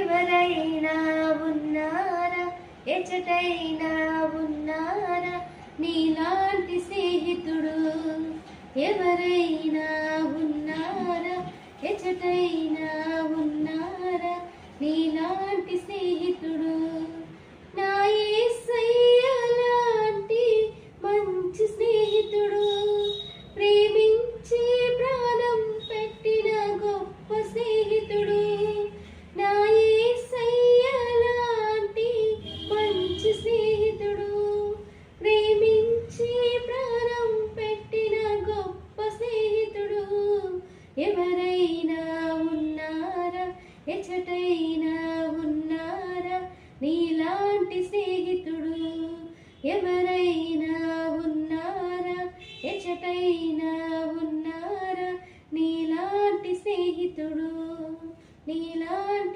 ఎవరైనా ఉన్నారా, ఎచటైనా ఉన్నారా నీలాంటి స్నేహితుడు? ఎవరైనా ఉన్నారా, ఎచటైనా ఉన్నారా నీలాంటి స్నేహితుడు? నా యేసయ్య లాంటి మంచి స్నేహితుడు, ప్రేమించి ప్రాణం పెట్టిన గొప్ప స్నేహితుడు. నా యేసయ్య లాంటి మంచి స్నేహితుడు, ప్రేమించి ప్రాణం పెట్టిన గొప్ప స్నేహితుడు. ఎవరైనా ఉన్నారా, ఎచటైనా ఉన్నారా నీలాంటి స్నేహితుడు? ఎవరైనా ఉన్నారా, ఎచటైనా ఉన్నారా నీలాంటి స్నేహితుడు? నీలాంటి